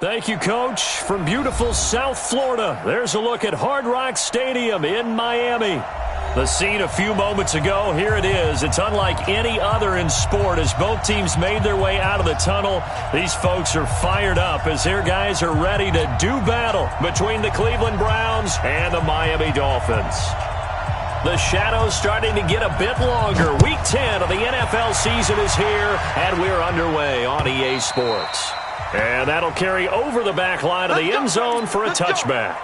Thank you, Coach. From beautiful South Florida, there's a look at Hard Rock Stadium in Miami. The scene a few moments ago, here it is. It's unlike any other in sport as both teams made their way out of the tunnel. These folks are fired up as their guys are ready to do battle between the Cleveland Browns and the Miami Dolphins. The shadow's starting to get a bit longer. Week 10 of the NFL season is here, and we're underway on EA Sports. And that'll carry over the back line of the end zone for a touchback.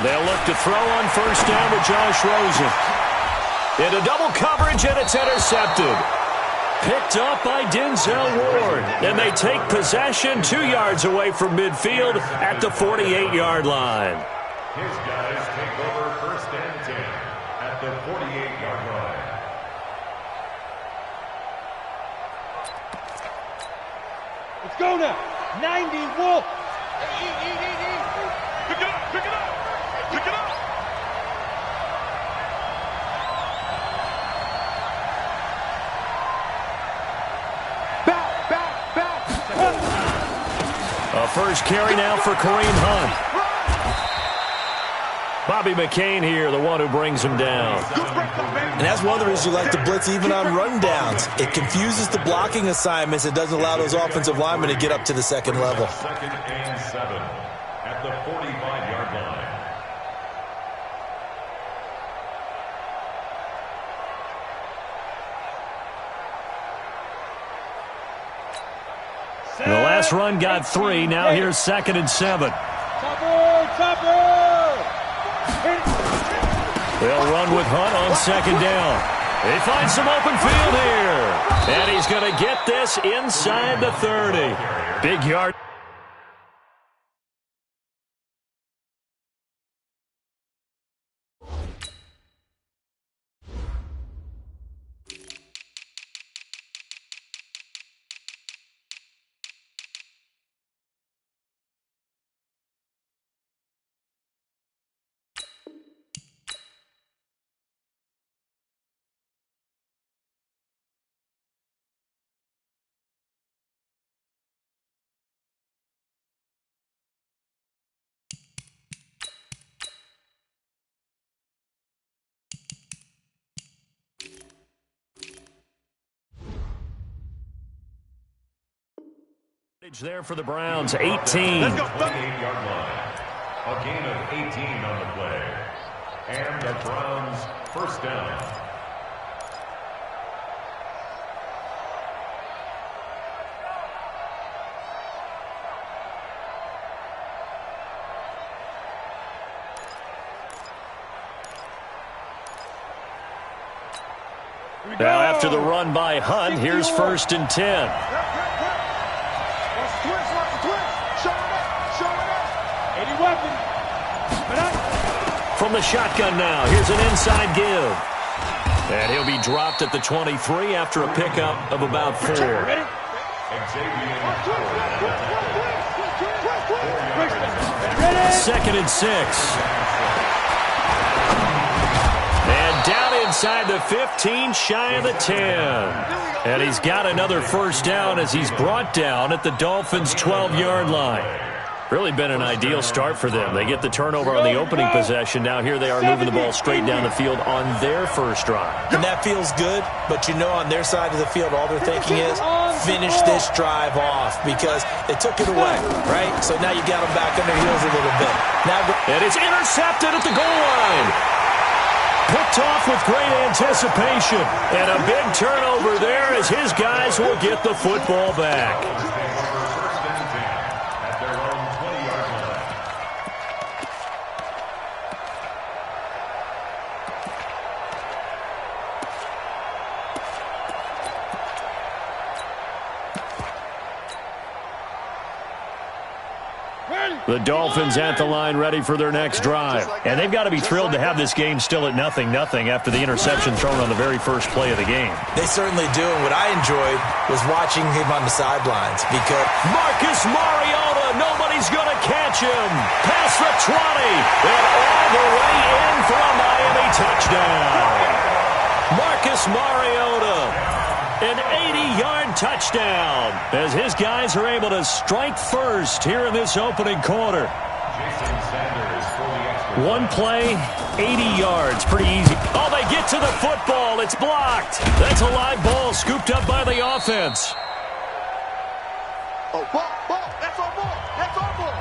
They'll look to throw on first down to Josh Rosen. Into double coverage, and it's intercepted. Picked up by Denzel Ward. And they take possession 2 yards away from midfield at the 48-yard line. His guys take over first and 10 at the 48-yard line. Let's go now. 90, Wolf. Pick it up, pick it up, pick it up. Back. A first carry now for Kareem Hunt. Bobby McCain here, the one who brings him down. And that's one of the reasons you like to blitz even on rundowns. It confuses the blocking assignments. It doesn't allow those offensive linemen to get up to the second level. Second and 7 at the 45-yard line. The last run got 3. Now here's 2nd and 7. Topper. They'll run with Hunt on 2nd down. He finds some open field here. And he's going to get this inside the 30. Big yard. There for the Browns, 18. Let's go. 28-yard line. A gain of 18 on the play. And the Browns first down. Now after the run by Hunt, here's 1st and 10. From the shotgun now, here's an inside give. And he'll be dropped at the 23 after a pickup of about 4. Second and 6. And down inside the 15, shy of the 10. And he's got another first down as he's brought down at the Dolphins' 12-yard line. Really been an ideal start for them. They get the turnover on the opening possession. Now here they are moving the ball straight down the field on their first drive. And that feels good, but you know on their side of the field, all they're thinking is finish this drive off because they took it away, right? So now you got them back on their heels a little bit. And it's intercepted at the goal line. Picked off with great anticipation. And a big turnover there as his guys will get the football back. The Dolphins at the line ready for their next drive. And they've got to be thrilled to have this game still at 0-0 after the interception thrown on the very first play of the game. They certainly do. And what I enjoyed was watching him on the sidelines because Marcus Mariota, nobody's going to catch him. Past the 20 and all the way in for a Miami touchdown. Marcus Mariota. An 80-yard touchdown as his guys are able to strike first here in this opening quarter. One play, 80 yards. Pretty easy. Oh, they get to the football. It's blocked. That's a live ball scooped up by the offense. Oh, ball. That's our ball. That's our ball.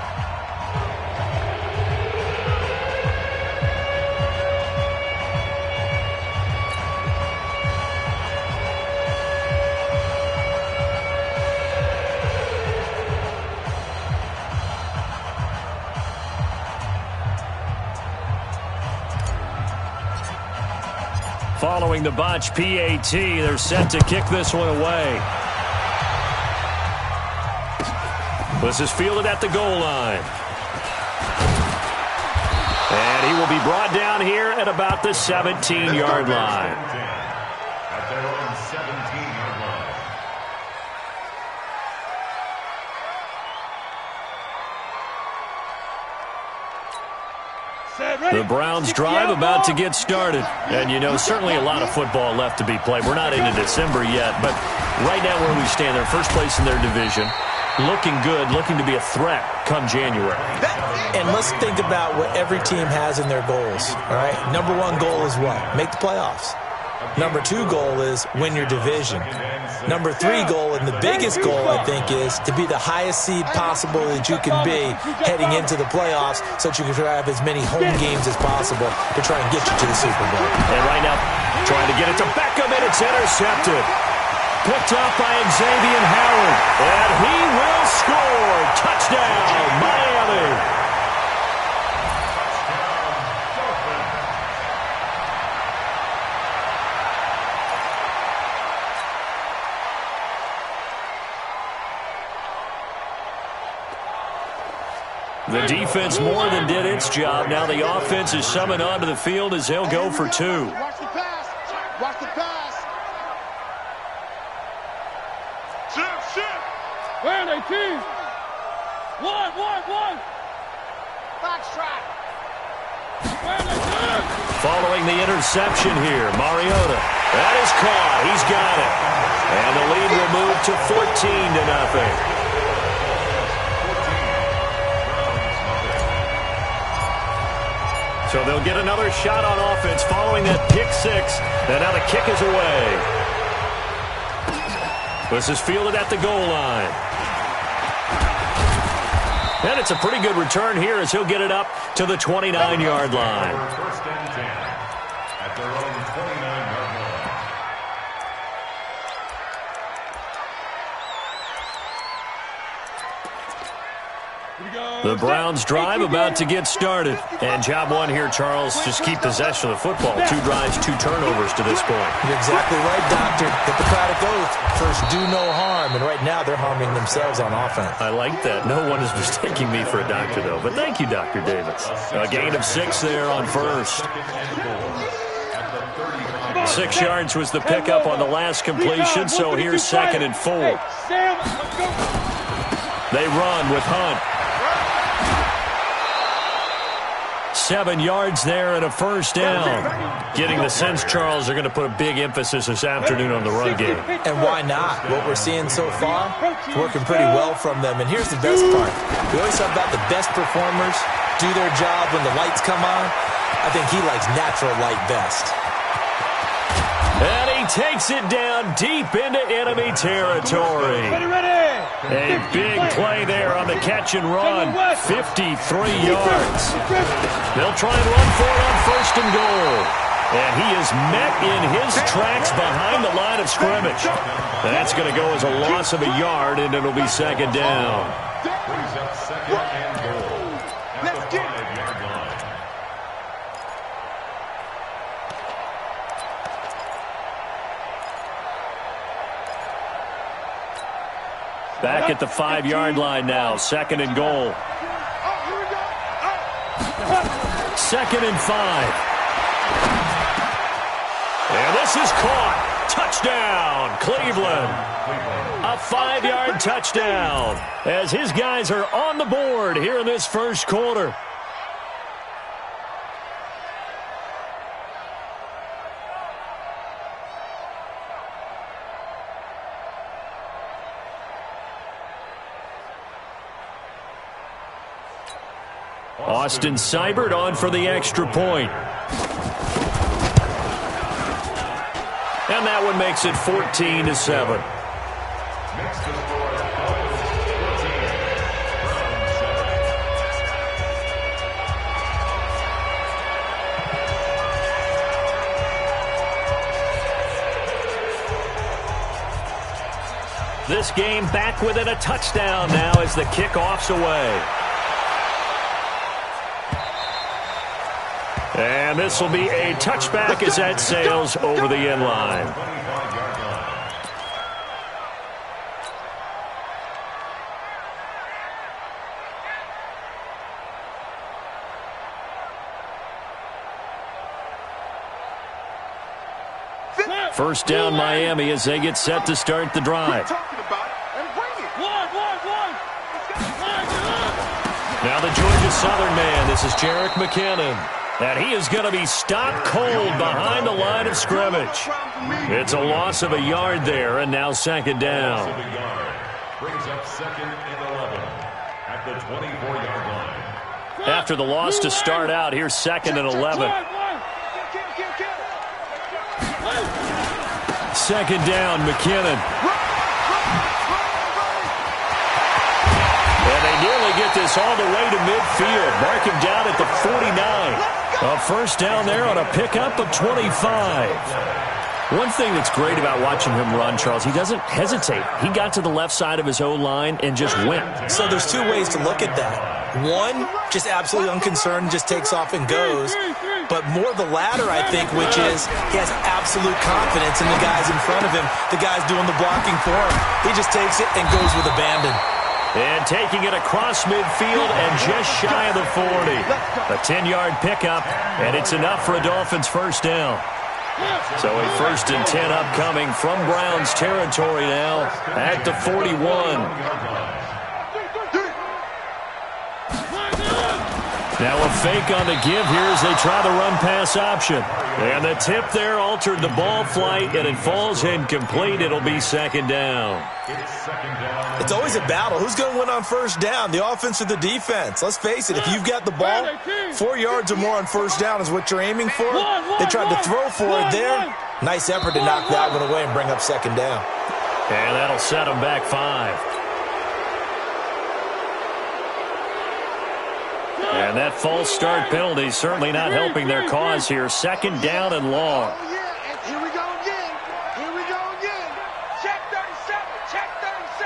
Following the botch PAT, they're set to kick this one away. This is fielded at the goal line. And he will be brought down here at about the 17-yard line. At their own 17-yard line. The Browns drive about to get started. And, you know, certainly a lot of football left to be played. We're not into December yet, but right now where we stand, they're first place in their division. Looking good, looking to be a threat come January. And let's think about what every team has in their goals, all right? Number one goal is what? Make the playoffs. Number two goal is win your division. Number three goal, and the biggest goal, I think, is to be the highest seed possible that you can be heading into the playoffs so that you can have as many home games as possible to try and get you to the Super Bowl. And right now, trying to get it to Beckham, and it's intercepted. Picked up by Xavier Howard, and he will score. Touchdown, Miami. The defense more than did its job. Now the offense is summoned onto the field as they'll go for two. Watch the pass. Watch the pass. Shift. Where are they, team? One. Box track. Where are they, team? Following the interception here, Mariota. That is caught. He's got it. And the lead will move to 14-0. So they'll get another shot on offense following that pick six. And now the kick is away. This is fielded at the goal line. And it's a pretty good return here as he'll get it up to the 29-yard line. First and 10 at their own 29-yard line. The Browns drive about to get started. And job one here, Charles, just keep possession of the football. 2 drives, 2 turnovers to this point. You're exactly right, Doctor. Hippocratic oath. First, do no harm. And right now, they're harming themselves on offense. I like that. No one is mistaking me for a doctor, though. But thank you, Dr. Davis. A gain of 6 there on first. 6 yards was the pickup on the last completion, so here's 2nd and 4. They run with Hunt. 7 yards there and a first down. Getting the sense, Charles, they're going to put a big emphasis this afternoon on the run game. And why not? What we're seeing so far is working pretty well from them. And here's the best part. We always talk about the best performers do their job when the lights come on. I think he likes natural light best. And he takes it down deep into enemy territory. A big play there on the catch and run. 53 yards. They'll try and run for it on 1st and goal. And he is met in his tracks behind the line of scrimmage. That's going to go as a loss of a yard, and it'll be 2nd down. Brings up 2nd and goal at the 5-yard line. Back at the 5-yard line now, 2nd and goal. 2nd and 5. And this is caught. Touchdown, Cleveland. A 5-yard touchdown as his guys are on the board here in this first quarter. Austin Seibert on for the extra point. And that one makes it 14-7. This game back within a touchdown now as the kickoff's away. And this will be a touchback as that sails over the end line. First down Miami as they get set to start the drive. Now the Georgia Southern man, this is Jerick McKinnon. And he is going to be stopped cold behind the line of scrimmage. It's a loss of a yard there, and now 2nd down. Brings up 2nd and 11 at the 24-yard line. After the loss to start out, here's 2nd and 11. 2nd down, McKinnon. And they nearly get this all the way to midfield. Mark him down at the 49. A first down there on a pickup of 25. One thing that's great about watching him run, Charles, he doesn't hesitate. He got to the left side of his O-line and just went. So there's two ways to look at that. One, just absolutely unconcerned, just takes off and goes. But more the latter, I think, which is he has absolute confidence in the guys in front of him, the guys doing the blocking for him. He just takes it and goes with abandon. And taking it across midfield and just shy of the 40. A 10-yard pickup, and it's enough for a Dolphins first down. So a 1st and 10 upcoming from Browns territory now at the 41. Now a fake on the give here as they try the run-pass option. And the tip there altered the ball flight, and it falls incomplete. It'll be 2nd down. It's always a battle. Who's going to win on first down, the offense or the defense? Let's face it, if you've got the ball, 4 yards or more on first down is what you're aiming for. They tried to throw for it there. Nice effort to knock that one away and bring up 2nd down. And that'll set them back 5. And that false start penalty certainly not helping their cause here. 2nd down and long. Here we go again. Here we go again. Check 37. Check 37.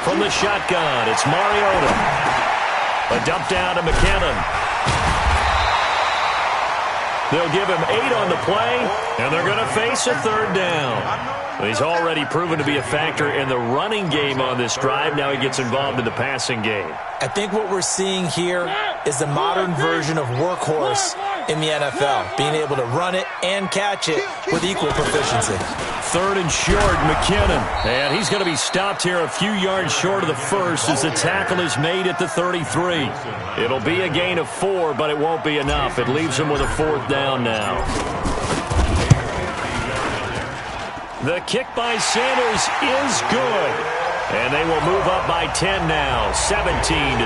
From the shotgun, it's Mariota. A dump down to McKinnon. They'll give him 8 on the play, and they're going to face a 3rd down. He's already proven to be a factor in the running game on this drive. Now he gets involved in the passing game. I think what we're seeing here is the modern version of workhorse in the NFL, being able to run it and catch it with equal proficiency. 3rd and short, McKinnon. And he's going to be stopped here a few yards short of the first as the tackle is made at the 33. It'll be a gain of 4, but it won't be enough. It leaves him with a 4th down now. The kick by Sanders is good. And they will move up by 10 now, 17-7.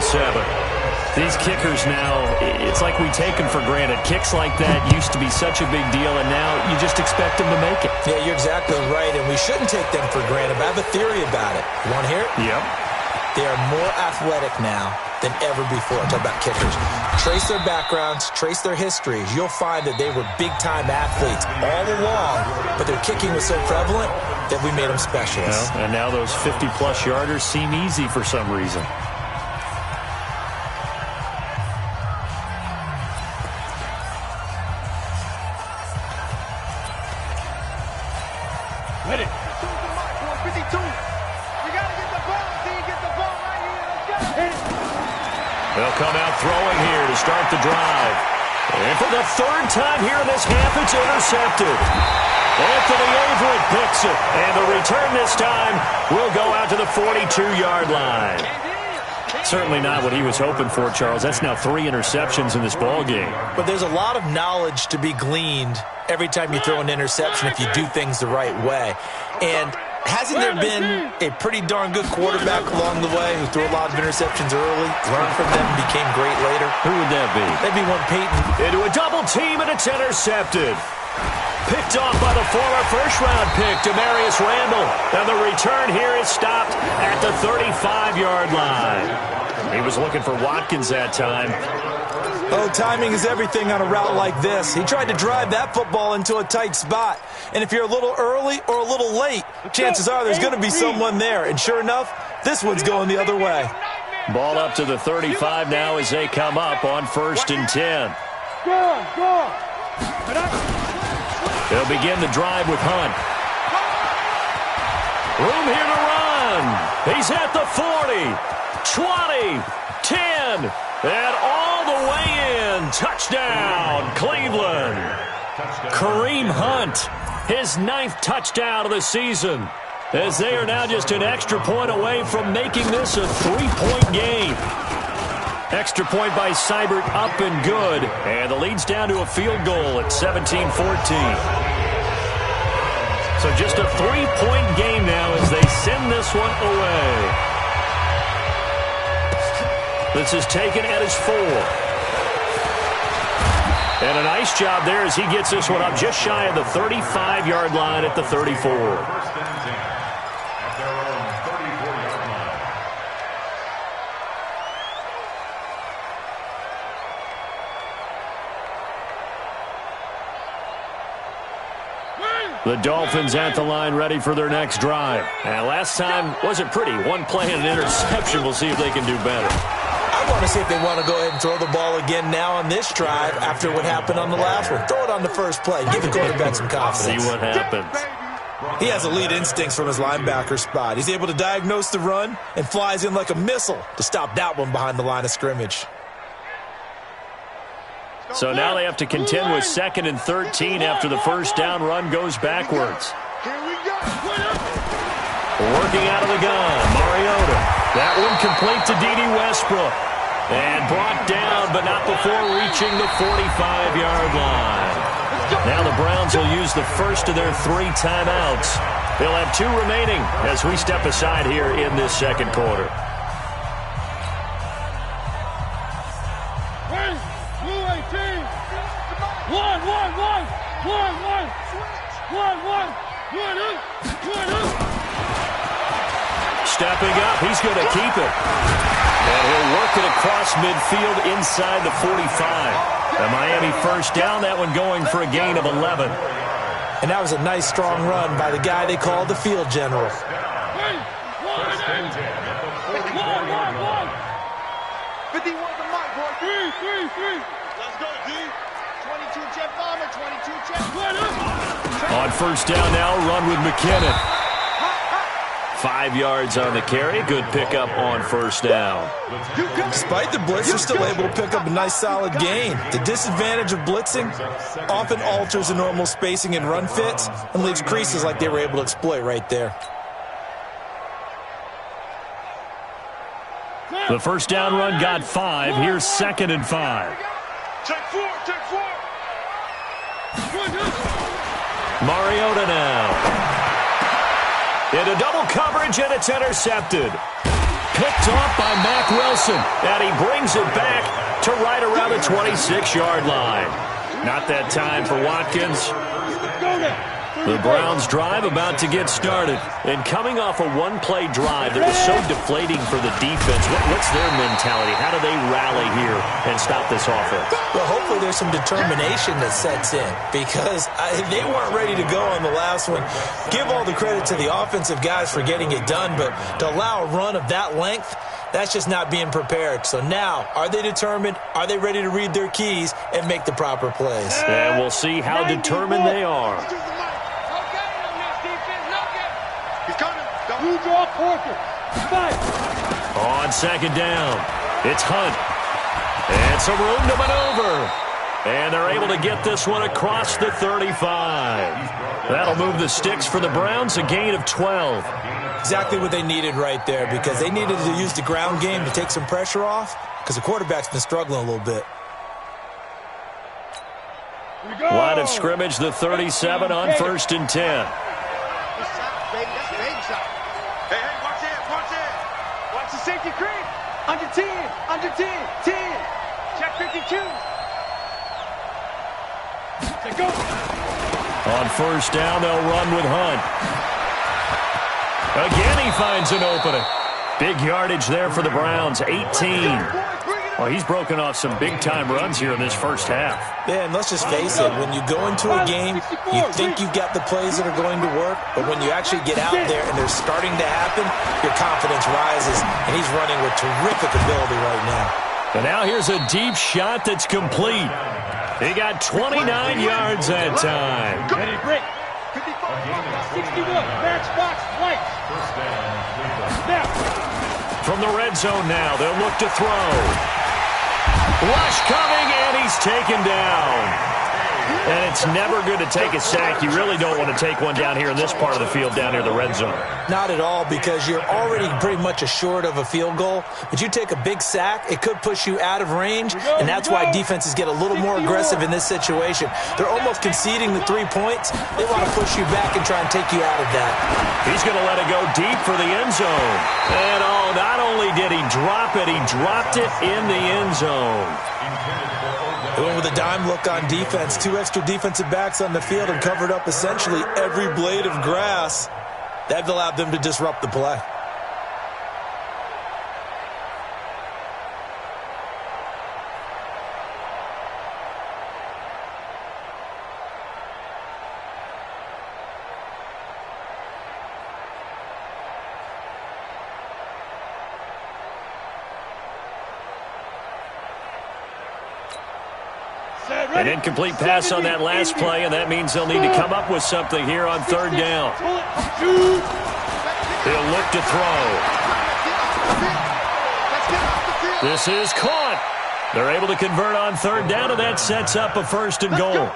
These kickers now, it's like we take them for granted. Kicks like that used to be such a big deal, and now you just expect them to make it. Yeah, you're exactly right, and we shouldn't take them for granted. But I have a theory about it. You want to hear it? Yep. They are more athletic now than ever before. Talk about kickers. Trace their backgrounds, trace their histories. You'll find that they were big-time athletes all along, but their kicking was so prevalent that we made them specialists. Well, and now those 50-plus yarders seem easy for some reason. Ready. 52. We got to get the ball. See, get the ball right here. Let's go. They'll come out throwing here to start the drive. And for the third time here in this half, it's intercepted. Anthony Averett picks it. And the return this time will go out to the 42-yard line. Certainly not what he was hoping for, Charles. That's now 3 interceptions in this ball game. But there's a lot of knowledge to be gleaned every time you throw an interception if you do things the right way. And hasn't there been a pretty darn good quarterback along the way who threw a lot of interceptions early, learned from them, and became great later? Who would that be? That'd be one Peyton. Into a double team, and it's intercepted. Picked off by the former first-round pick, Demarius Randall. And the return here is stopped at the 35-yard line. He was looking for Watkins that time. Oh, timing is everything on a route like this. He tried to drive that football into a tight spot. And if you're a little early or a little late, chances are there's going to be someone there. And sure enough, this one's going the other way. Ball up to the 35 now as they come up on 1st and 10. They'll begin the drive with Hunt. Room here to run. He's at the 40, 20, 10, and all the way in. Touchdown, Cleveland. Kareem Hunt, his 9th touchdown of the season, as they are now just an extra point away from making this a 3-point game. Extra point by Seibert, up and good. And the lead's down to a field goal at 17-14. So just a 3-point game now as they send this one away. This is taken at his 4. And a nice job there as he gets this one up just shy of the 35-yard line at the 34. The Dolphins at the line ready for their next drive. And last time wasn't pretty. One play and an interception. We'll see if they can do better. I want to see if they want to go ahead and throw the ball again now on this drive after what happened on the last one. Throw it on the first play. Give the quarterback some confidence. See what happens. He has elite instincts from his linebacker spot. He's able to diagnose the run and flies in like a missile to stop that one behind the line of scrimmage. So now they have to contend with 2nd and 13 after the first down run goes backwards. Working out of the gun, Mariota. That one complete to D.D. Westbrook. And brought down, but not before reaching the 45-yard line. Now the Browns will use the first of their 3 timeouts. They'll have 2 remaining as we step aside here in this second quarter. Stepping up, he's going to keep it. And he'll work it across midfield inside the 45. The Miami first down, that one going for a gain of 11. And that was a nice, strong run by the guy they call the field general. On first down now, run with McKinnon. 5 yards on the carry. Good pickup on first down. Despite the blitz, they're still able to pick up a nice, solid gain. The disadvantage of blitzing often alters the normal spacing and run fits and leaves creases like they were able to exploit right there. The first down run got 5. Here's 2nd and 5. Take 4. Mariota now. Into double coverage, and it's intercepted. Picked off by Mack Wilson, and he brings it back to right around the 26-yard line. Not that time for Watkins. The Browns drive about to get started. And coming off a one-play drive that was so deflating for the defense, what's their mentality? How do they rally here and stop this offense? Well, hopefully there's some determination that sets in because they weren't ready to go on the last one. Give all the credit to the offensive guys for getting it done, but to allow a run of that length, that's just not being prepared. So now, are they determined? Are they ready to read their keys and make the proper plays? And we'll see how determined they are. On second down, it's Hunt. And some room to maneuver. And they're able to get this one across the 35. That'll move the sticks for the Browns, a gain of 12. Exactly what they needed right there, because they needed to use the ground game to take some pressure off, because the quarterback's been struggling a little bit. Line of scrimmage, the 37 on 1st and 10. Hey, watch it, watch it. Watch the safety creep. Under 10, under 10, 10. Check 52. Let's go. On 1st down, they'll run with Hunt. Again, he finds an opening. Big yardage there for the Browns, 18. Well, he's broken off some big-time runs here in this first half. Yeah, and let's just face it. When you go into a game, you think you've got the plays that are going to work, but when you actually get out there and they're starting to happen, your confidence rises, and he's running with terrific ability right now. And now here's a deep shot that's complete. He got 29 yards that time. Ready, break. 61, matchbox, white. Snap. From the red zone now, they'll look to throw. Rush coming, and he's taken down. And it's never good to take a sack. You really don't want to take one down here in this part of the field, down near the red zone. Not at all, because you're already pretty much assured of a field goal. But you take a big sack, it could push you out of range, and that's why defenses get a little more aggressive in this situation. They're almost conceding the 3 points. They want to push you back and try and take you out of that. He's going to let it go deep for the end zone. And not only did he drop it, he dropped it in the end zone. They went with a dime look on defense. 2 extra defensive backs on the field and covered up essentially every blade of grass. That allowed them to disrupt the play. An incomplete pass on that last play, and that means they'll need to come up with something here on 3rd down. He'll look to throw. This is caught. They're able to convert on 3rd down, and that sets up a 1st and goal.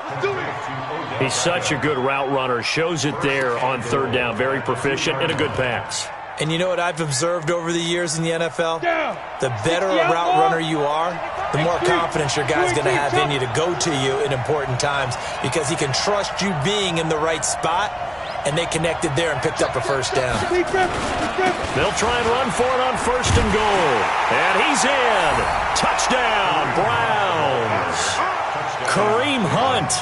He's such a good route runner. Shows it there on 3rd down. Very proficient and a good pass. And you know what I've observed over the years in the NFL? The better a route runner you are, the more confidence your guy's going to have in you to go to you in important times, because he can trust you being in the right spot, and they connected there and picked up a 1st down. They'll try and run for it on 1st and goal. And he's in. Touchdown, Browns. Kareem Hunt.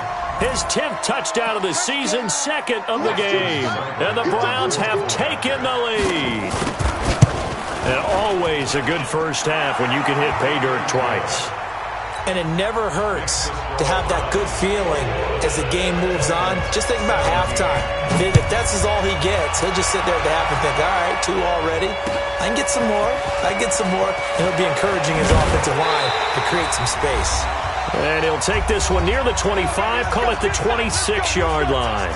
His 10th touchdown of the season, 2nd of the game. And the Browns have taken the lead. And always a good first half when you can hit pay dirt twice. And it never hurts to have that good feeling as the game moves on. Just think about halftime. If that's all he gets, he'll just sit there at the half and think, all right, 2 already. I can get some more. I can get some more. And he'll be encouraging his offensive line to create some space. And he'll take this one near the 25, call it the 26-yard line.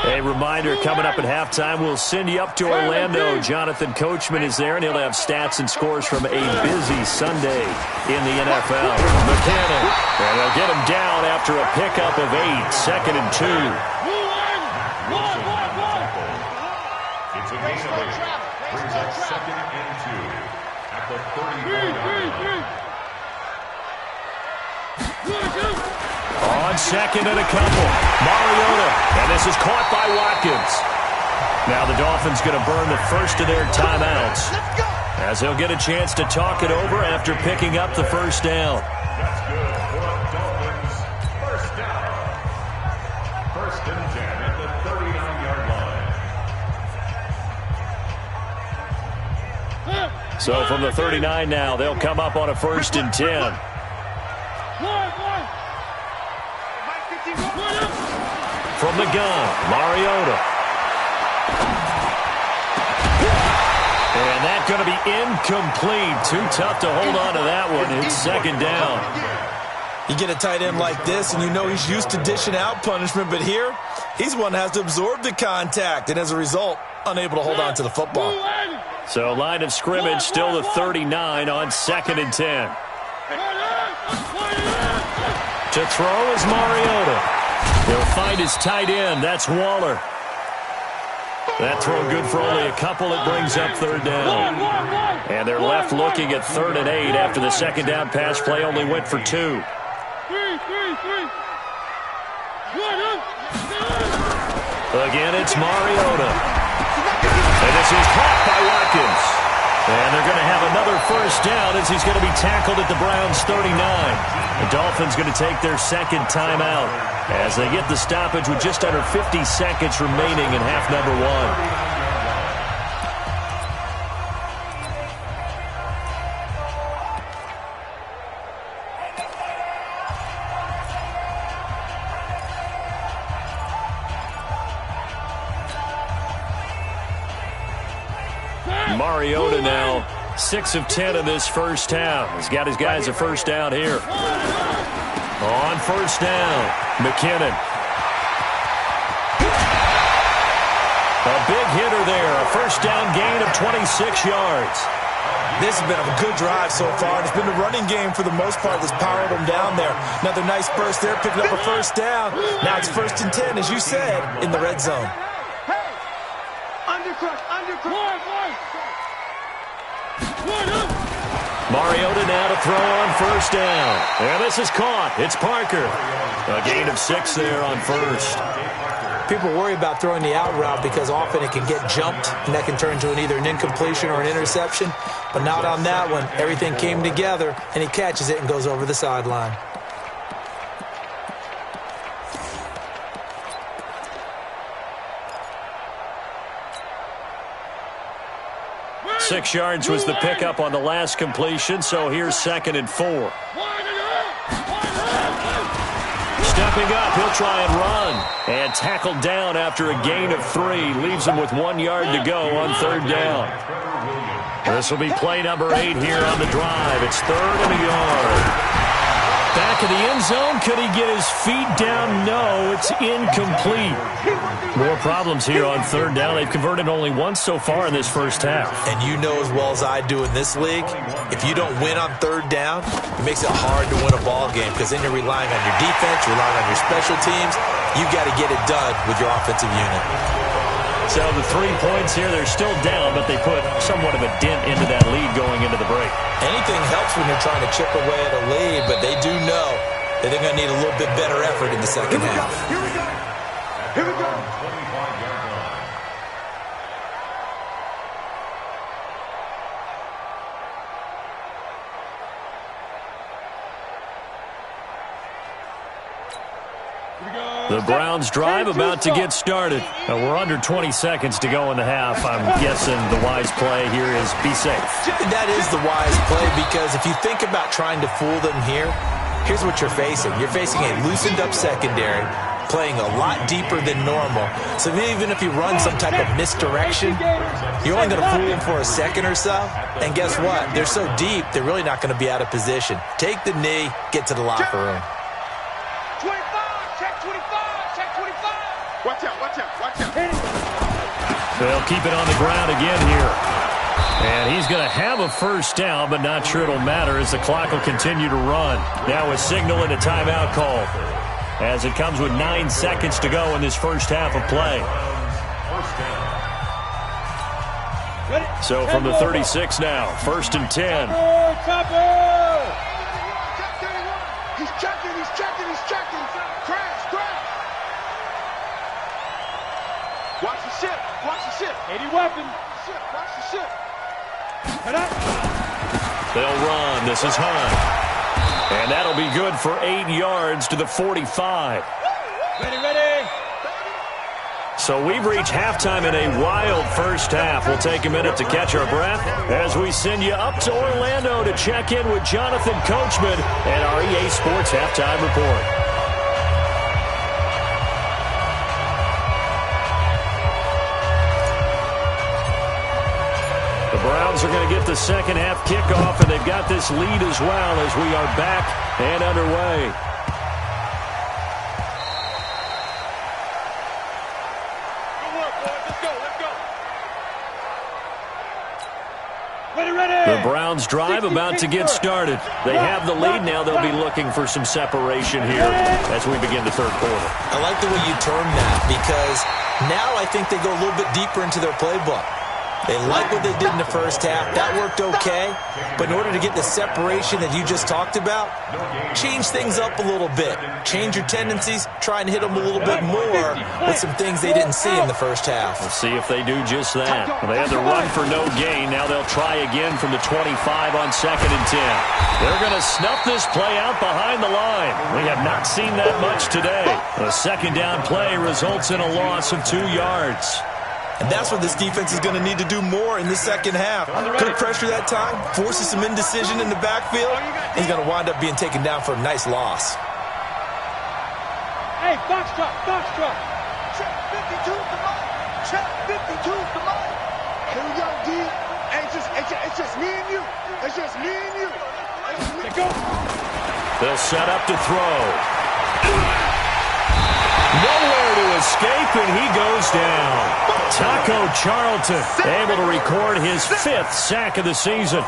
A reminder, coming up at halftime, we'll send you up to Orlando. Jonathan Coachman is there, and he'll have stats and scores from a busy Sunday in the NFL. McKinnon, and they'll get him down after a pickup of 8, 2nd and 2. It's a gain of 8. Brings up 2nd and 2 at the 34-yard line. On 2nd and a couple, Mariota, and this is caught by Watkins. Now the Dolphins going to burn the first of their timeouts, as they'll get a chance to talk it over after picking up the 1st down. That's good for the Dolphins. 1st down. 1st and 10 at the 39-yard line. So from the 39 now, they'll come up on a 1st and 10. From the gun, Mariota. And that's going to be incomplete. Too tough to hold on to that one. It's 2nd down. You get a tight end like this, and you know he's used to dishing out punishment, but here, he's one that has to absorb the contact, and as a result, unable to hold on to the football. So line of scrimmage still the 39 on 2nd and 10. To throw is Mariota. He'll find his tight end. That's Waller. That throw good for only a couple. It brings up 3rd down. And they're left looking at 3rd and 8 after the 2nd down pass play only went for 2. Again, it's Mariota. And this is caught by Watkins. And they're going to have another 1st down as he's going to be tackled at the Browns' 39. The Dolphins going to take their 2nd timeout as they get the stoppage with just under 50 seconds remaining in half number 1. Mariota now 6 of 10 in this 1st half. He's got his guys a 1st down here. On 1st down, McKinnon. A big hitter there. A 1st down gain of 26 yards. This has been a good drive so far. It's been the running game for the most part that's powered them down there. Another nice burst there, picking up a 1st down. Now it's 1st and 10, as you said, in the red zone. Mariota now to throw on 1st down. And this is caught. It's Parker. A gain of 6 there on 1st. People worry about throwing the out route because often it can get jumped, and that can turn into either an incompletion or an interception. But not on that one. Everything came together, and he catches it and goes over the sideline. Six yards was the pickup on the last completion, so here's 2nd and 4. Stepping up, he'll try and run. And tackled down after a gain of 3. Leaves him with 1 yard to go on 3rd down. This will be play number 8 here on the drive. It's 3rd and a yard. Back in the end zone. Could he get his feet down? No, it's incomplete. More problems here on 3rd down. They've converted only once so far in this 1st half. And you know as well as I do in this league, if you don't win on 3rd down, it makes it hard to win a ball game because then you're relying on your defense, you're relying on your special teams. You've got to get it done with your offensive unit. So the 3 points here, they're still down, but they put somewhat of a dent into that lead going into the break. Anything helps when you're trying to chip away at a lead, but they do know that they're going to need a little bit better effort in the 2nd half. Here we go. Here we go. The Browns drive about to get started. We're under 20 seconds to go in the half. I'm guessing the wise play here is be safe. That is the wise play because if you think about trying to fool them here, here's what you're facing. You're facing a loosened up secondary, playing a lot deeper than normal. So even if you run some type of misdirection, you're only going to fool them for a second or so. And guess what? They're so deep, they're really not going to be out of position. Take the knee, get to the locker room. 25, check 25, check 25. Watch out, watch out, watch out. They'll keep it on the ground again here. And he's going to have a 1st down, but not sure it'll matter as the clock will continue to run. Now a signal and a timeout call as it comes with 9 seconds to go in this 1st half of play. So from the 36 now, 1st and 10. He's checking, he's checking, he's checking. Crash, crash. Watch the ship, watch the ship. 80 weapon. Ship, watch the ship. They'll run. This is Hunt. And that'll be good for 8 yards to the 45. Ready, ready. So we've reached halftime in a wild 1st half. We'll take a minute to catch our breath as we send you up to Orlando to check in with Jonathan Coachman and our EA Sports Halftime Report. The Browns Browns are going to get the second half kickoff, and they've got this lead as well as we are back and underway. The Browns drive about to get started. They have the lead now. They'll be looking for some separation here as we begin the third quarter. I like the way you term that because now I think they go a little bit deeper into their playbook. They like what they did in the first half. That worked okay. But in order to get the separation that you just talked about, change things up a little bit. Change your tendencies. Try and hit them a little bit more with some things they didn't see in the first half. We'll see if they do just that. They had the run for no gain. Now they'll try again from the 25 on 2nd and 10. They're going to snuff this play out behind the line. We have not seen that much today. A second down play results in a loss of 2 yards. And that's what this defense is going to need to do more in the second half. Good pressure that time, forces some indecision in the backfield. He's going to wind up being taken down for a nice loss. Hey, box truck. Check 52, come on. Check 52, come on. Here we go, D. Hey, it's just me and you. It's just me and you. Let's go. They'll set up to throw. Nowhere to escape, and he goes down. Taco Charlton able to record his 5th sack of the season.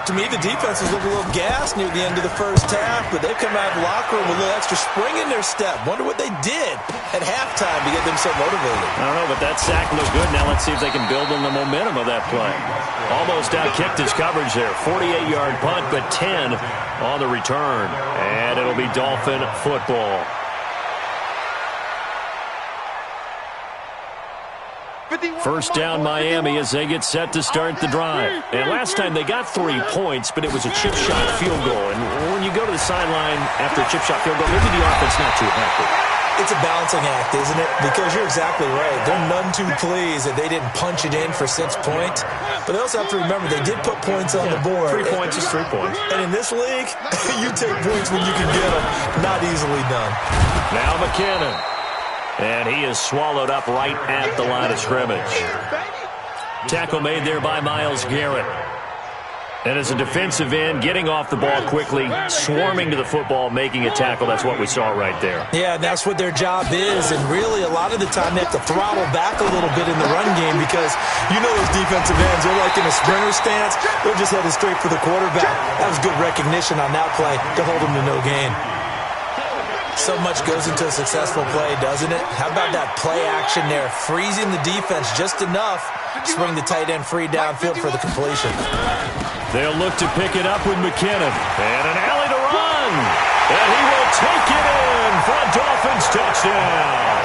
To me, the defense was looking a little gassed near the end of the first half, but they've come out of the locker room with a little extra spring in their step. Wonder what they did at halftime to get them so motivated. I don't know, but that sack looked good. Now let's see if they can build on the momentum of that play. Almost outkicked his coverage there. 48-yard punt, but 10 on the return. And it'll be Dolphin football. First down Miami as they get set to start the drive. And last time they got 3 points, but it was a chip shot field goal. And when you go to the sideline after a chip shot field goal, maybe the offense not too happy. It's a balancing act, isn't it? Because you're exactly right. They're none too pleased that they didn't punch it in for 6 points. But they also have to remember they did put points on the board. 3 points is 3 points. And in this league, you take points when you can get them. Not easily done. Now McKinnon. And he is swallowed up right at the line of scrimmage. Tackle made there by Myles Garrett. And as a defensive end, getting off the ball quickly, swarming to the football, making a tackle. That's what we saw right there. Yeah, that's what their job is. And really, a lot of the time, they have to throttle back a little bit in the run game because you know those defensive ends, they're like in a sprinter stance. They're just headed straight for the quarterback. That was good recognition on that play to hold them to no gain. So much goes into a successful play, doesn't it? How about that play action there? Freezing the defense just enough to bring the tight end free downfield for the completion. They'll look to pick it up with McKinnon. And an alley to run. And he will take it in for a Dolphins touchdown.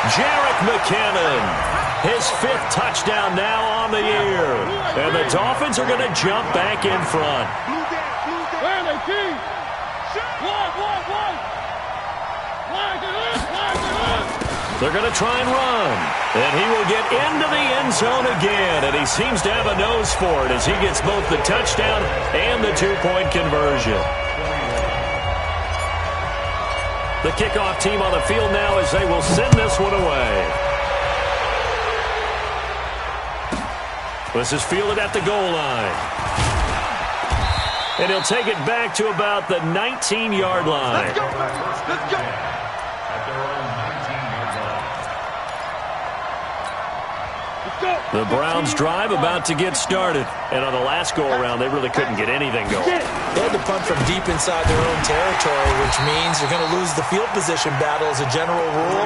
Jerick McKinnon. His 5th touchdown now on the year. And the Dolphins are going to jump back in front. Where are they, Phins? One. They're going to try and run. And he will get into the end zone again. And he seems to have a nose for it as he gets both the touchdown and the 2-point conversion. The kickoff team on the field now as they will send this one away. This is fielded at the goal line. And he'll take it back to about the 19-yard line. Let's go. The Browns drive about to get started. And on the last go-around, they really couldn't get anything going. They had to punt from deep inside their own territory, which means they're going to lose the field position battle as a general rule.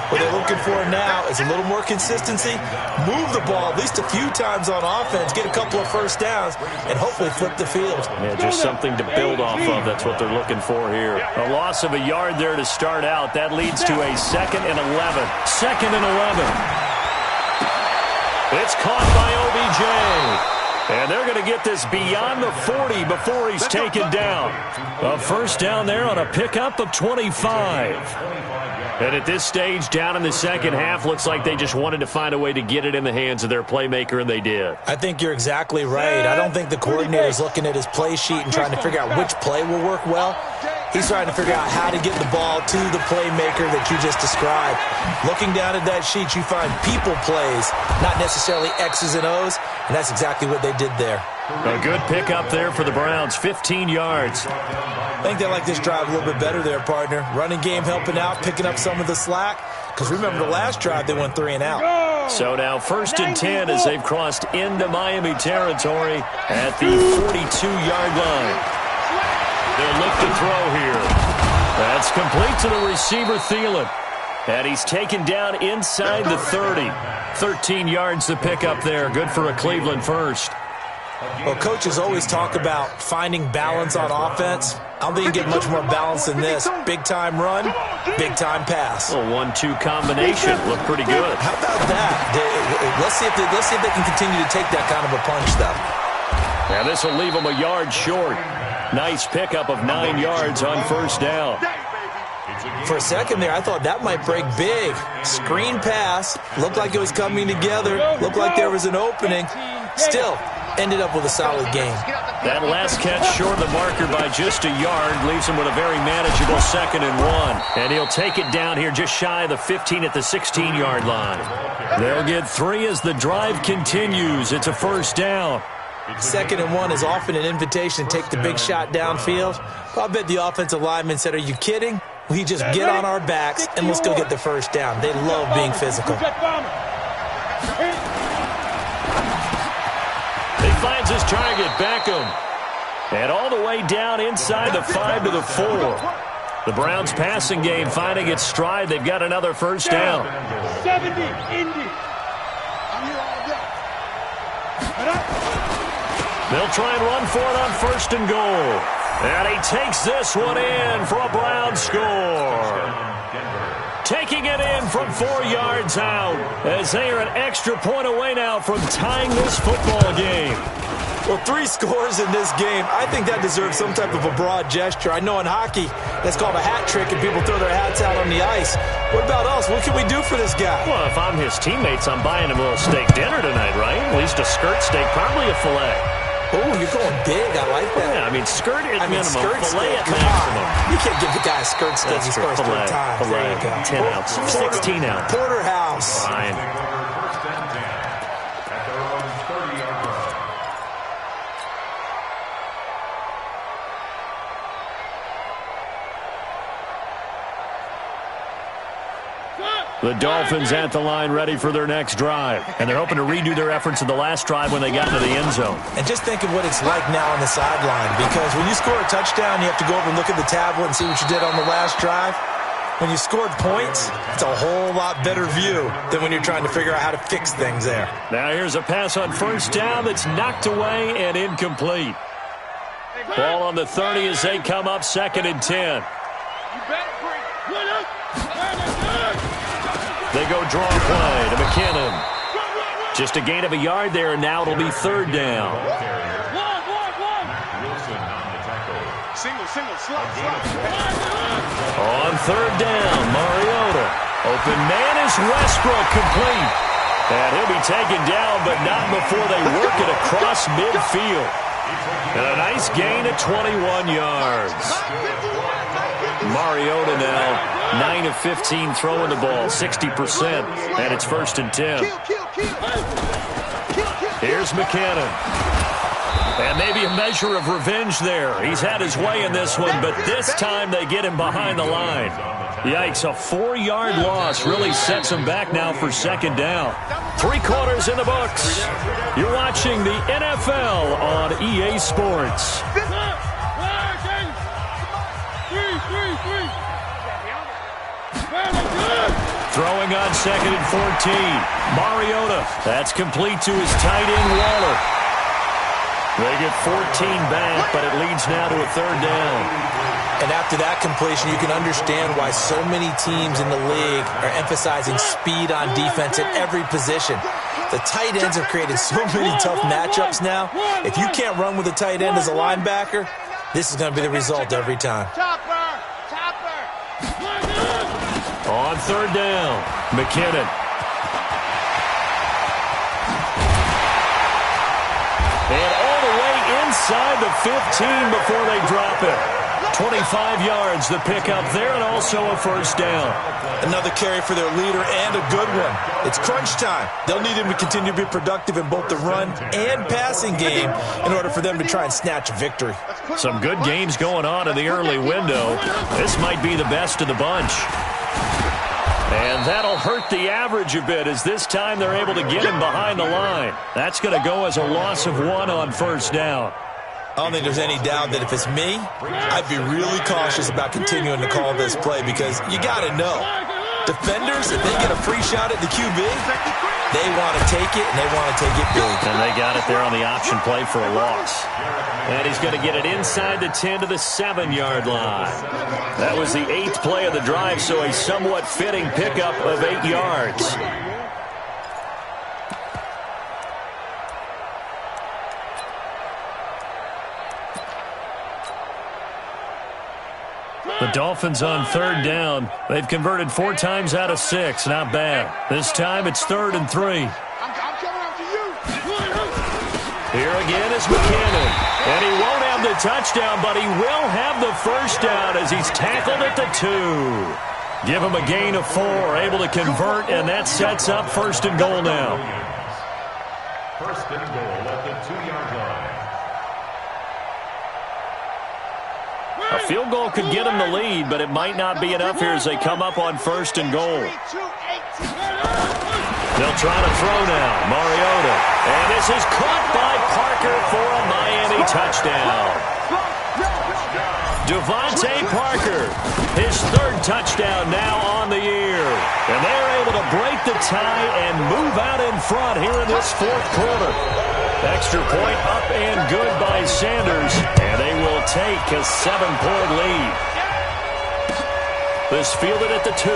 What they're looking for now is a little more consistency, move the ball at least a few times on offense, get a couple of first downs, and hopefully flip the field. Yeah, just something to build off of. That's what they're looking for here. A loss of a yard there to start out. That leads to a 2nd and 11. 2nd and 11. It's caught by OBJ. And they're going to get this beyond the 40 before he's taken down. A first down there on a pickup of 25. And at this stage, down in the second half, looks like they just wanted to find a way to get it in the hands of their playmaker, and they did. I think you're exactly right. I don't think the coordinator's looking at his play sheet and trying to figure out which play will work well. He's trying to figure out how to get the ball to the playmaker that you just described. Looking down at that sheet, you find people plays, not necessarily X's and O's, and that's exactly what they did there. A good pickup there for the Browns, 15 yards. I think they like this drive a little bit better there, partner. Running game helping out, picking up some of the slack. Because remember the last drive, they went 3 and out. So now 1st and 10 as they've crossed into Miami territory at the 42-yard line. They'll look to throw here. That's complete to the receiver, Thielen. And he's taken down inside the 30. 13 yards to pick up there. Good for a Cleveland first. Well, coaches always talk about finding balance on offense. I don't think you get much more balance than this. Big-time run, big-time pass. A 1-2 combination. Looked pretty good. How about that? Let's see if they can continue to take that kind of a punch, though. Now this will leave them a yard short. Nice pickup of 9 yards on first down. For a second there, I thought that might break big. Screen pass. Looked like it was coming together. Looked like there was an opening. Still, ended up with a solid game. That last catch short of the marker by just a yard leaves him with a very manageable 2nd and 1. And he'll take it down here just shy of the 15 at the 16-yard line. They'll get 3 as the drive continues. It's a first down. 2nd and 1 is often an invitation to take the big shot downfield. Well, I bet the offensive lineman said, "Are you kidding? We just get on our backs and let's go get the first down." They love being physical. He finds his target, Beckham. And all the way down inside the 5 to the 4. The Browns passing game finding its stride. They've got another first down. 70, Indy. I'm here all day. They'll try and run for it on 1st and goal. And he takes this one in for a Brown score. Taking it in from 4 yards out as they are an extra point away now from tying this football game. Well, 3 scores in this game. I think that deserves some type of a broad gesture. I know in hockey, that's called a hat trick, and people throw their hats out on the ice. What about us? What can we do for this guy? Well, if I'm his teammates, I'm buying him a little steak dinner tonight, right? At least a skirt steak, probably a filet. Oh, you're going big. I like that. Yeah, I mean, skirt at minimum, skirt filet steak. at Come maximum. on. You can't give the guy a skirt steak. He scores 3 times. Filet, there you go. 10 ounce, 16 ounce. Porterhouse. Fine. The Dolphins at the line ready for their next drive. And they're hoping to redo their efforts in the last drive when they got into the end zone. And just think of what it's like now on the sideline. Because when you score a touchdown, you have to go over and look at the tablet and see what you did on the last drive. When you scored points, it's a whole lot better view than when you're trying to figure out how to fix things there. Now here's a pass on first down that's knocked away and incomplete. Ball on the 30 as they come up 2nd and 10. They go draw play to McKinnon. Just a gain of a yard there, and now it'll be 3rd down. On 3rd down, Mariota. Open man is Westbrook, complete. And he'll be taken down, but not before they work it across midfield. And a nice gain of 21 yards. Mariota now 9 of 15 throwing the ball, 60%, and it's 1st and 10. Here's McKinnon. And maybe a measure of revenge there. He's had his way in this one, but this time they get him behind the line. Yikes, a 4-yard loss really sets him back now for 2nd down. 3 quarters in the books. You're watching the NFL on EA Sports. Throwing on 2nd and 14. Mariota. That's complete to his tight end, Waller. They get 14 back, but it leads now to a 3rd down. And after that completion, you can understand why so many teams in the league are emphasizing speed on defense at every position. The tight ends have created so many tough matchups now. If you can't run with a tight end as a linebacker, this is going to be the result every time. On 3rd down, McKinnon. And all the way inside the 15 before they drop it. 25 yards the pickup there, and also a first down. Another carry for their leader, and a good one. It's crunch time. They'll need him to continue to be productive in both the run and passing game in order for them to try and snatch a victory. Some good games going on in the early window. This might be the best of the bunch. And that'll hurt the average a bit, as this time they're able to get him behind the line. That's going to go as a loss of 1 on first down. I don't think there's any doubt that if it's me, I'd be really cautious about continuing to call this play, because you got to know, defenders, if they get a free shot at the QB, they want to take it, and they want to take it big. And they got it there on the option play for a loss. And he's going to get it inside the 10 to the 7-yard line. That was the 8th play of the drive, so a somewhat fitting pickup of 8 yards. The Dolphins on third down. They've converted 4 times out of 6. Not bad. This time it's 3rd and 3. I'm coming after you. Here again is McKinnon. And he won't have the touchdown, but he will have the first down as he's tackled at the 2. Give him a gain of 4. Able to convert, and that sets up 1st and goal now. 1st and goal at the 2-yard line. A field goal could get them the lead, but it might not be enough here as they come up on 1st and goal. They'll try to throw now. Mariota. And this is caught by Parker for a Miami touchdown. Devontae Parker, his 3rd touchdown now on the year. And they're able to break the tie and move out in front here in this 4th quarter. Extra point up and good by Sanders, and they will take a 7-point lead. This fielded at the 2.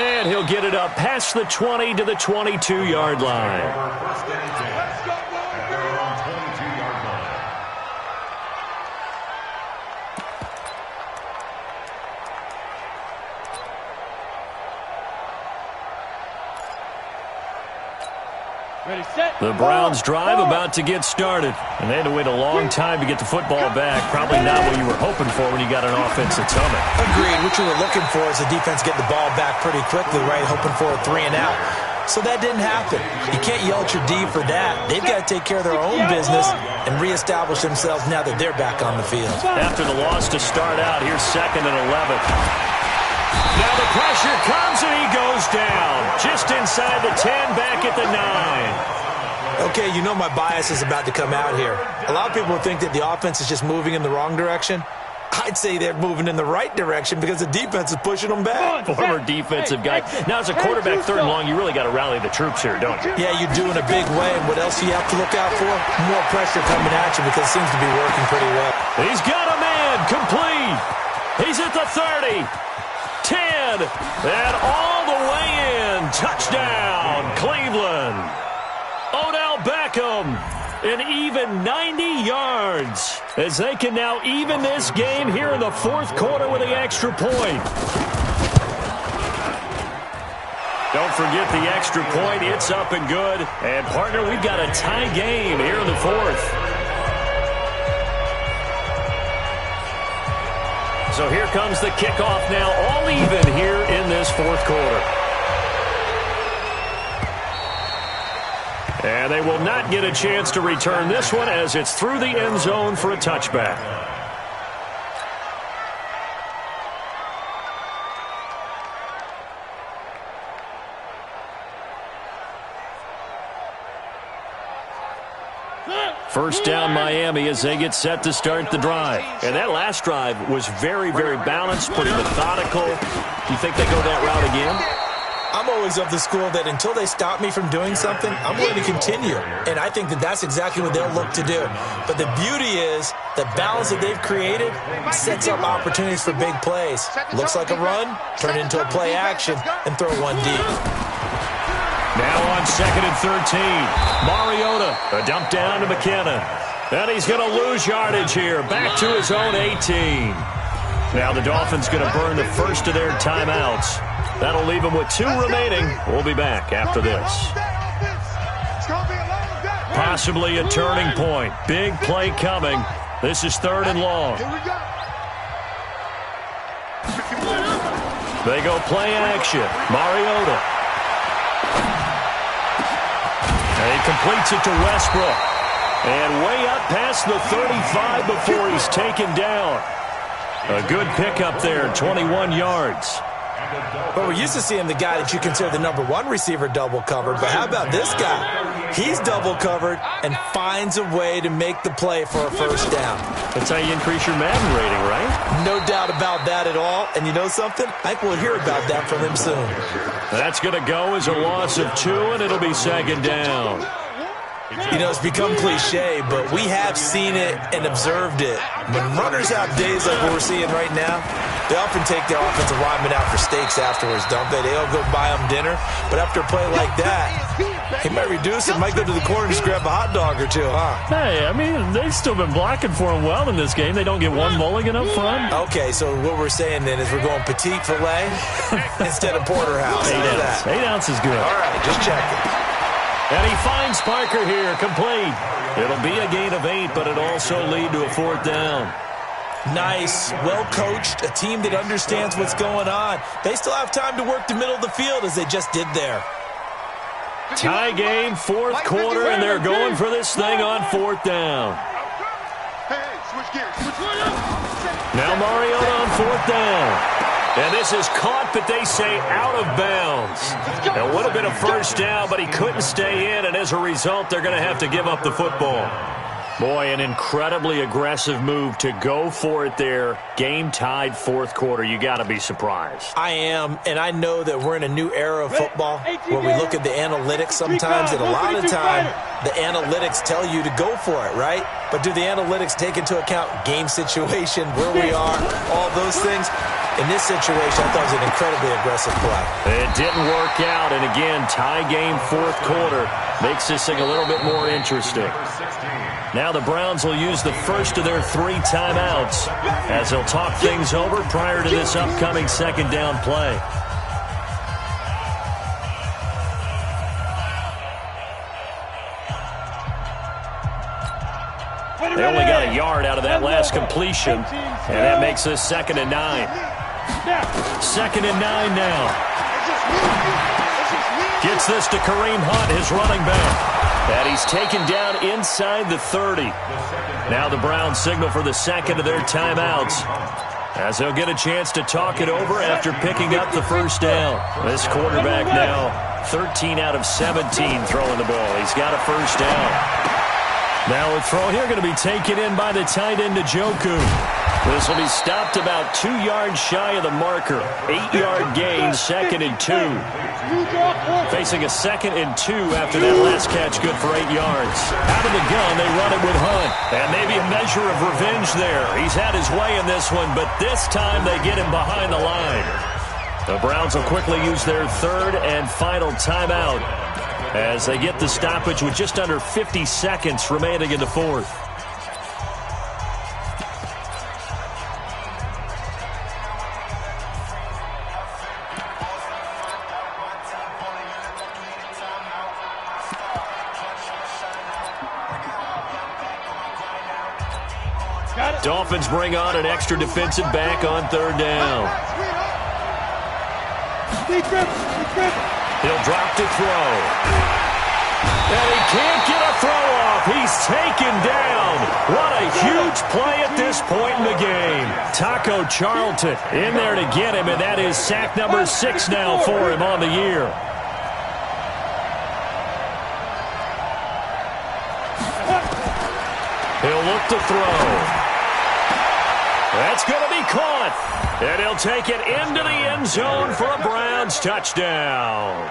And he'll get it up past the 20 to the 22-yard line. The Browns drive about to get started. And they had to wait a long time to get the football back. Probably not what you were hoping for when you got an offense that's humming. Agreed. What you were looking for is the defense get the ball back pretty quickly, right? Hoping for a 3 and out. So that didn't happen. You can't yell at your D for that. They've got to take care of their own business and reestablish themselves now that they're back on the field. After the loss to start out, here's 2nd and 11. Now the pressure comes and he goes down. Just inside the 10, back at the 9. Okay, you know my bias is about to come out here. A lot of people think that the offense is just moving in the wrong direction. I'd say they're moving in the right direction because the defense is pushing them back. Former defensive guy. Now, as a quarterback 3rd and long, you really got to rally the troops here, don't you? Yeah, you do in a big way. And what else do you have to look out for? More pressure coming at you because it seems to be working pretty well. He's got a man complete. He's at the 30. 10. And all the way in. Touchdown, Cleveland. Odell Beckham, an even 90 yards, as they can now even this game here in the 4th quarter with the extra point. Don't forget the extra point. It's up and good. And, partner, we've got a tie game here in the 4th. So here comes the kickoff now, all even here in this 4th quarter. And they will not get a chance to return this one as it's through the end zone for a touchback. First down Miami as they get set to start the drive. And that last drive was very, very balanced, pretty methodical. Do you think they go that route again? I'm always of the school that until they stop me from doing something, I'm going to continue. And I think that that's exactly what they'll look to do. But the beauty is the balance that they've created sets up opportunities for big plays. Looks like a run, turn it into a play action, and throw one deep. Now on 2nd and 13. Mariota, a dump down to McKinnon. And he's going to lose yardage here, back to his own 18. Now the Dolphins going to burn the first of their timeouts. That'll leave them with 2 remaining. We'll be back after this. possibly a turning point. Big play coming. This is 3rd and long. Here we go. They go play action. Mariota. And he completes it to Westbrook. And way up past the 35 before he's taken down. A good pickup there, 21 yards. Well, we're used to seeing the guy that you consider the number 1 receiver double covered, but how about this guy? He's double covered and finds a way to make the play for a first down. That's how you increase your Madden rating, right? No doubt about that at all. And you know something? I think we'll hear about that from him soon. That's going to go as a loss of 2, and it'll be 2nd down. You know, it's become cliche, but we have seen it and observed it. When runners have days like what we're seeing right now, they often take their offensive linemen out for steaks afterwards, don't they? They'll go buy them dinner. But after a play like that, he might reduce it, might go to the corner and just grab a hot dog or two, huh? Hey, I mean, they've still been blocking for him well in this game. They don't get one mulligan up front. Okay, so what we're saying then is we're going petite filet instead of porterhouse. 8 ounce is good. All right, just checking. And he finds Parker here, complete. It'll be a gain of 8, but it'll also lead to a 4th down. Nice, well-coached, a team that understands what's going on. They still have time to work the middle of the field as they just did there. Tie game, 4th quarter, and they're going for this thing on 4th down. Hey, switch gears. Switch. Now Mariota on 4th down. And this is caught, but they say out of bounds. It would have been a first down, but he couldn't stay in, and as a result, they're going to have to give up the football. Boy, an incredibly aggressive move to go for it there. Game tied 4th quarter. You got to be surprised. I am, and I know that we're in a new era of football where we look at the analytics sometimes, and a lot of time the analytics tell you to go for it, right? But do the analytics take into account game situation, where we are, all those things? In this situation, I thought it was an incredibly aggressive play. It didn't work out, and again, tie game 4th quarter makes this thing a little bit more interesting. Now the Browns will use the first of their 3 timeouts as they'll talk things over prior to this upcoming 2nd down play. They only got a yard out of that last completion, and that makes this 2nd and 9. 2nd and 9 now. Gets this to Kareem Hunt, his running back. And he's taken down inside the 30. Now the Browns signal for the 2nd of their timeouts as they'll get a chance to talk it over after picking up the first down. This quarterback now 13 out of 17 throwing the ball. He's got a first down. Now a throw here going to be taken in by the tight end Njoku. This will be stopped about 2 yards shy of the marker. 8-yard gain, 2nd and 2. Facing a 2nd and 2 after that last catch, good for 8 yards. Out of the gun, they run it with Hunt. And maybe a measure of revenge there. He's had his way in this one, but this time they get him behind the line. The Browns will quickly use their 3rd and final timeout as they get the stoppage with just under 50 seconds remaining in the 4th. Dolphins bring on an extra defensive back on 3rd down. He'll drop to throw. And he can't get a throw off. He's taken down. What a huge play at this point in the game. Taco Charlton in there to get him, and that is sack number 6 now for him on the year. He'll look to throw. That's going to be caught. And he'll take it into the end zone for a Browns touchdown.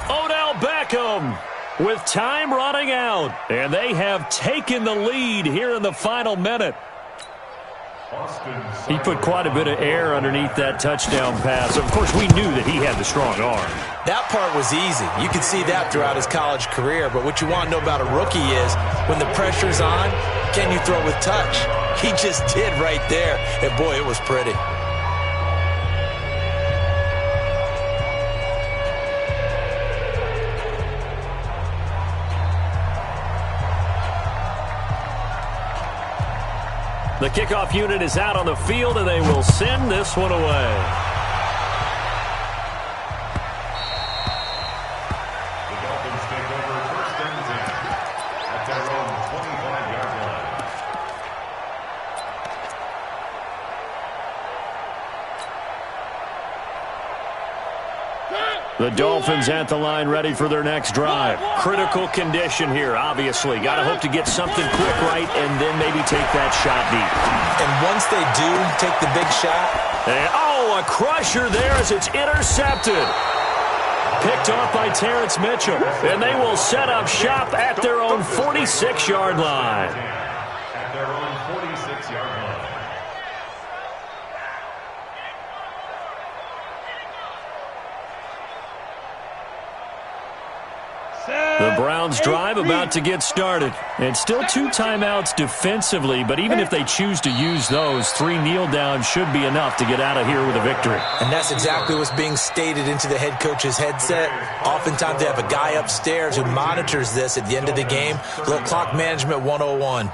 Odell Beckham with time running out. And they have taken the lead here in the final minute. He put quite a bit of air underneath that touchdown pass. Of course, we knew that he had the strong arm. That part was easy. You could see that throughout his college career. But what you want to know about a rookie is when the pressure's on, can you throw with touch? He just did right there. And, boy, it was pretty. The kickoff unit is out on the field, and they will send this one away. The Dolphins take over 1st and 10 at their own 25-yard line. The Dolphins at the line, ready for their next drive. Critical condition here, obviously. Got to hope to get something quick right and then maybe take that shot deep. And once they do take the big shot. And, a crusher there as it's intercepted. Picked off by Terrence Mitchell. And they will set up shop at their own 46-yard line. At their own 46-yard line. The Browns drive about to get started. And still 2 timeouts defensively, but even if they choose to use those, 3 kneel downs should be enough to get out of here with a victory. And that's exactly what's being stated into the head coach's headset. Oftentimes they have a guy upstairs who monitors this at the end of the game. Little clock management 101.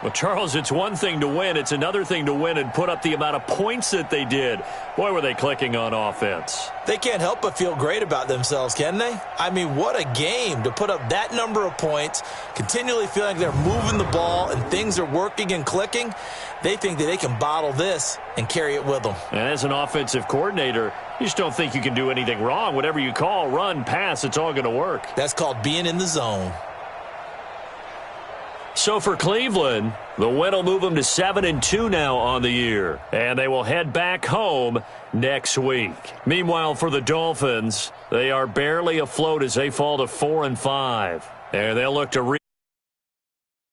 Well, Charles, it's one thing to win. It's another thing to win and put up the amount of points that they did. Boy, were they clicking on offense. They can't help but feel great about themselves, can they? I mean, what a game to put up that number of points, continually feeling like they're moving the ball and things are working and clicking. They think that they can bottle this and carry it with them. And as an offensive coordinator, you just don't think you can do anything wrong. Whatever you call, run, pass, it's all going to work. That's called being in the zone. So for Cleveland, the win will move them to 7-2 now on the year. And they will head back home next week. Meanwhile, for the Dolphins, they are barely afloat as they fall to 4-5. And they'll look to